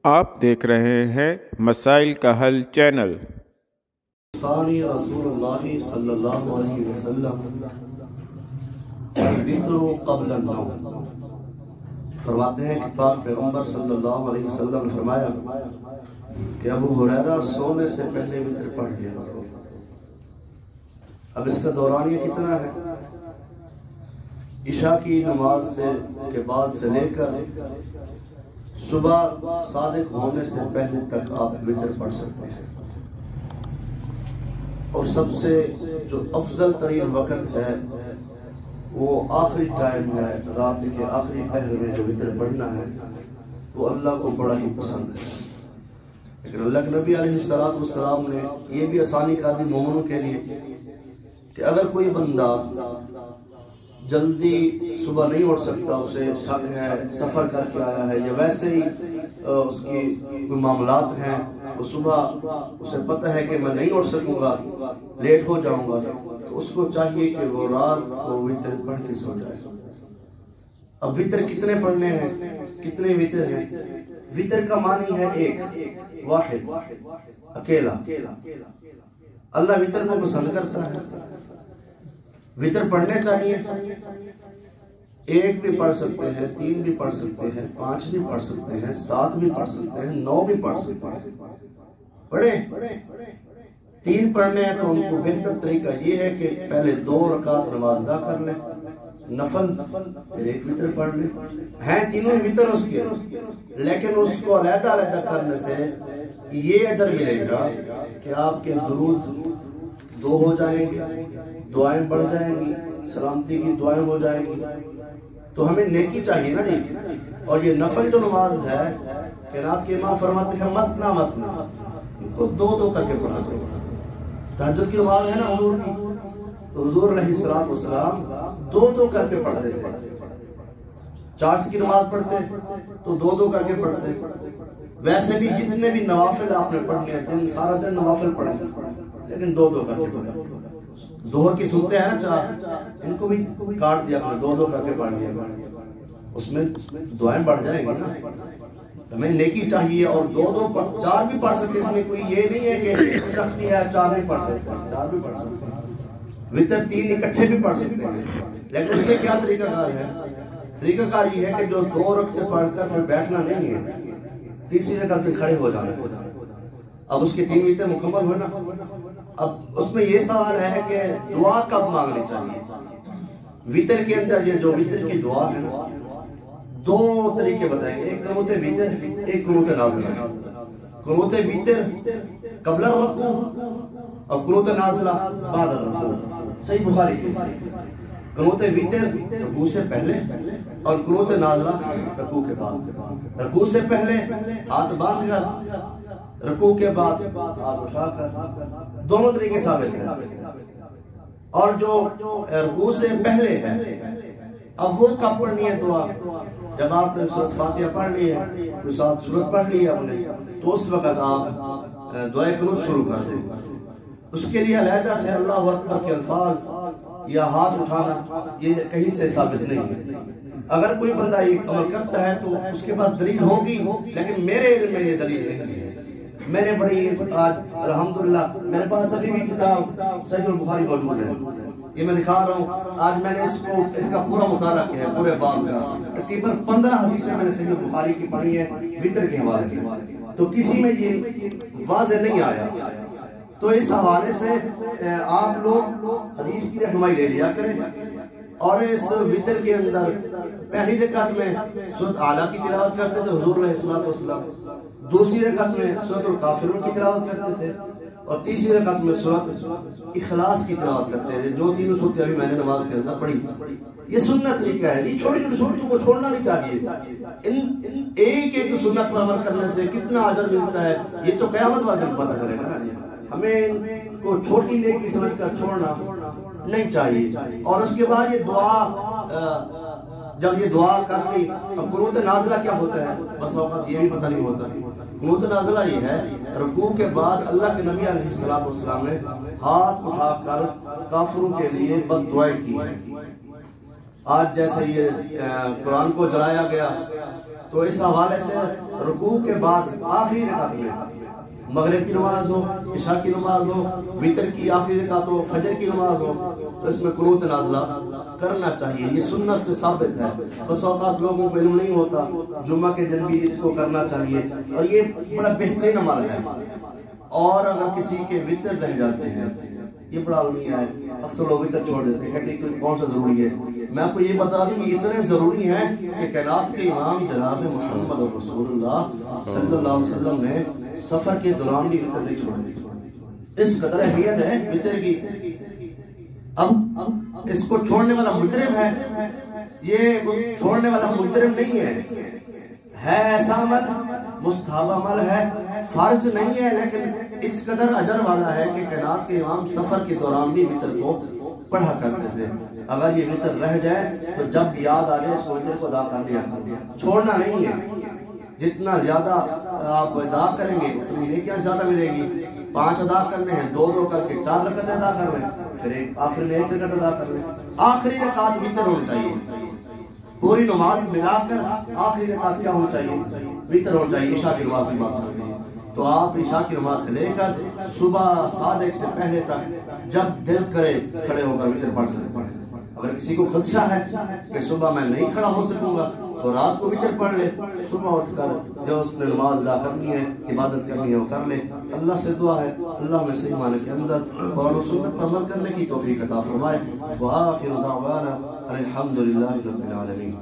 آپ دیکھ رہے ہیں مسائل کا حل چینل۔ ثانی رسول اللہ صلی اللہ علیہ وسلم الوتر قبل النوم، فرماتے ہیں کہ پاک پیغمبر صلی اللہ علیہ وسلم نے فرمایا کہ ابو ہریرہ سونے سے پہلے وتر پڑھ لیا کرو۔ اب اس کا دورانیہ کتنا ہے؟ عشاء کی نماز کے بعد سے لے کر صبح صادق ہونے سے پہلے تک آپ وتر پڑھ سکتے ہیں، اور سب سے جو افضل ترین وقت ہے وہ آخری ٹائم ہے، رات کے آخری پہر میں جو وتر پڑھنا ہے وہ اللہ کو بڑا ہی پسند ہے۔ لیکن اللہ کے نبی علیہ السلام نے یہ بھی آسانی کر دی مومنوں کے لیے کہ اگر کوئی بندہ جلدی صبح نہیں اٹھ سکتا، اسے شک ہے، سفر کر کے آیا ہے، یا ویسے ہی اس کی کوئی معاملات ہیں، تو صبح اسے پتہ ہے کہ میں نہیں اٹھ سکوں گا، لیٹ ہو جاؤں گا، تو اس کو چاہیے کہ وہ رات کو وتر پڑھ کے سو جائے۔ اب وتر کتنے پڑھنے ہیں؟ کتنے وتر ہیں؟ وتر کا معنی ہے ایک، واحد، اکیلا۔ اللہ وتر کو پسند کرتا ہے۔ وتر پڑھنے چاہیے، ایک بھی پڑھ سکتے ہیں، 3 بھی پڑھ سکتے ہیں، 5 بھی پڑھ سکتے ہیں، 7 بھی پڑھ سکتے ہیں، 9 بھی پڑھ سکتے ہیں۔ پڑھیں 3 پڑھنے ہیں تو ان کو بہتر طریقہ یہ ہے کہ پہلے 2 رکعت نماز ادا کر لیں نفل، پھر ایک وتر پڑھ لیں۔ ہیں تینوں وتر اس کے، لیکن اس کو علیحدہ علیحدہ کرنے سے یہ اجر ملے گا کہ آپ کے درود 2 ہو جائیں گے، دعائیں بڑھ جائیں گی، سلامتی کی دعائیں ہو جائیں گی۔ تو ہمیں نیکی چاہیے نا جی۔ اور یہ نفل جو نماز ہے کہ رات کے امام فرماتے ہیں مثنا مثنا، ان کو 2 کر کے پڑھا کرو۔ تہجد کی نماز ہے نا حضور کی، تو حضور علیہ السلام 2 کر کے پڑھتے تھے۔ چاشت کی نماز پڑھتے تو 2 کر کے پڑھتے۔ ویسے بھی جتنے بھی نوافل آپ نے پڑھنے ہیں، دن سارا دن نوافل پڑھیں، لیکن 2 کر کے پڑھیں۔ ظہر کی سنتے ہیں نا 4، ان کو بھی کاٹ دیا کرو، 2 کر کے پڑھ لیا، اس میں دعائیں بڑھ جائیں گی نا۔ ہمیں نیکی چاہیے، اور 2 4 بھی پڑھ سکتے، اس میں کوئی یہ نہیں ہے کہ سختی ہے 4 نہیں پڑھ سکتے، 4 بھی پڑھ سکتے ہیں۔ وتر 3 اکٹھے بھی پڑھ سکتے ہیں، لیکن اس میں کیا طریقہ کار ہے؟ طریقہ کار یہ ہے کہ جو 2 رکعتیں پڑھ کر پھر بیٹھنا نہیں ہے، تیسری رکعت میں کھڑے ہو جانا ہے۔ اب اس کے 3 وتر مکمل ہونا۔ اب اس میں یہ سوال ہے کہ دعا کب مانگنی چاہیے؟ وتر کے اندر یہ جو وتر کی دعا ہے نا، 2 طریقے بتائیں گے، ایک قنوت وتر، ایک قنوت نازلہ۔ قنوت وتر قبل الرکوع اور قنوت نازلہ بعد الرکوع، صحیح بخاری کی۔ قنوت وتر رکوع سے پہلے اور قنوت نازلہ رکوع کے بعد۔ رکوع سے پہلے ہاتھ باندھ کر، رکوع کے بعد ہاتھ اٹھا کر، دونوں طریقے ثابت ہیں۔ اور جو رکوع سے پہلے ہے، اب وہ کب پڑھنی ہے دعا؟ جب آپ نے سورۃ فاتحہ پڑھ لی ہے، کوئی 7 سورت پڑھ لی ہے ہم نے، تو اس وقت آپ دعائے قنوت شروع کر دیں۔ اس کے لیے علیحدہ سے اللہ اکبر کے الفاظ یا ہاتھ اٹھانا یہ کہیں سے ثابت نہیں ہے۔ اگر کوئی بندہ یہ عمل کرتا ہے تو اس کے پاس دلیل ہوگی، لیکن میرے علم میں یہ دلیل نہیں ہے۔ میں نے بڑی آج الحمدللہ میرے پاس ابھی بھی کتاب صحیح البخاری موجود ہے، یہ میں دکھا رہا ہوں۔ آج میں نے اس کا پورا مطالعہ کیا ہے، پورے باب کا تقریباً 15 حدیثیں میں نے صحیح البخاری کی پڑھی ہے وتر کے حوالے سے، تو کسی میں یہ واضح نہیں آیا۔ تو اس حوالے سے آپ لوگ حدیث کی رہنمائی لے لیا کریں، اور اس وتر کے اندر پہلی رکعت میں سورۃ اعلیٰ کی تلاوت کرتے تھے حضور علیہ السلام، دوسری رکعت میں سورۃ الکافرون کی تلاوت کرتے تھے، اور تیسری رکعت میں سورۃ اخلاص کی تلاوت کرتے تھے۔ جو 3 صورتیں ابھی میں نے نماز کے اندر پڑھی، یہ سنت طریقہ ہے۔ یہ چھوٹی چھوٹی صورتوں کو چھوڑنا نہیں چاہیے۔ ان ایک سنت پر عمل کرنے سے کتنا اجر ملتا ہے یہ تو قیامت والے دن پتہ چلے گا نا۔ ہمیں ان کو چھوٹی نیکی سمجھ کر چھوڑنا نہیں چاہیے۔ اور اس کے بعد یہ دعا، جب یہ دعا کر لی، اب قنوت نازلہ کیا ہوتا ہے بس اوقات یہ بھی پتہ نہیں ہوتا۔ قنوت نازلہ یہ ہے، رکوع کے بعد اللہ کے نبی علیہ السلام نے ہاتھ اٹھا کر کافروں کے لیے بد دعائیں کی ہیں۔ آج جیسے یہ قرآن کو جلایا گیا تو اس حوالے سے رکوع کے بعد آخری رکعت میں مغرب کی نماز ہو، عشاء کی نماز ہو، وتر کی آخری رکعت ہو، فجر کی نماز ہو، تو اس میں قنوت نازلہ کرنا چاہیے. یہ سنت سے ثابت ہے. بس اوقات لوگوں کو علم نہیں ہوتا، جمعہ کے دن بھی اس کو کرنا چاہیے اور یہ بڑا بہترین عمل ہے. اور اگر کسی کے وتر رہ جاتے ہیں، یہ بڑا المیہ ہے، اکثر لوگ وتر چھوڑ دیتے ہیں، کہتے ہیں کہ کون سا ضروری ہے. میں آپ کو یہ بتا دوں کہ اتنے ضروری ہیں کہ کائنات کے امام جناب محمد رسول اللہ صلی اللہ علیہ وسلم نے سفر کے دوران بھی وتر نہیں چھوڑا. اس قدر اہمیت ہے وتر کی. اب اس کو چھوڑنے والا مجرم ہے، یہ چھوڑنے والا مجرم نہیں ہے ایسا عمل، مستحب عمل ہے، فرض نہیں ہے، لیکن اس قدر اجر والا ہے کہ کائنات کے امام سفر کے دوران بھی وتر کو پڑھا کرتے تھے. اگر یہ وتر رہ جائے تو جب یاد آ جائے اس کو وتر کو ادا کر لیا، چھوڑنا نہیں ہے. جتنا زیادہ آپ ادا کریں گے اتنی نیکیاں زیادہ ملے گی. 5 ادا کرنے ہیں، 2 کر کے 4 رکعت ادا کر لیں، پھر آخر میں 1 رکعت ادا کر لیں. آخری رکعت وتر ہونی چاہیے. پوری نماز ملا کر آخری رکعت کیا ہونی چاہیے؟ وتر ہونی چاہیے. عشاء کی نماز کی بات کر رہے ہیں تو آپ عشاء کی نماز سے لے کر صبح صادق سے پہلے تک جب دل کرے کھڑے ہو کر وتر پڑھ سکتے ہیں. اگر کسی کو خدشہ ہے کہ صبح میں نہیں کھڑا ہو سکوں گا تو رات کو وتر پڑھ لے، صبح اٹھ کر جو اس نے نماز ادا کرنی ہے، عبادت کرنی ہے وہ کر لے. اللہ سے دعا ہے اللہ میں صحیح معنی کے اندر قرآن و سنت پر عمل کرنے کی توفیق عطا فرمائے. وآخر دعوانا الحمد للہ رب العالمین.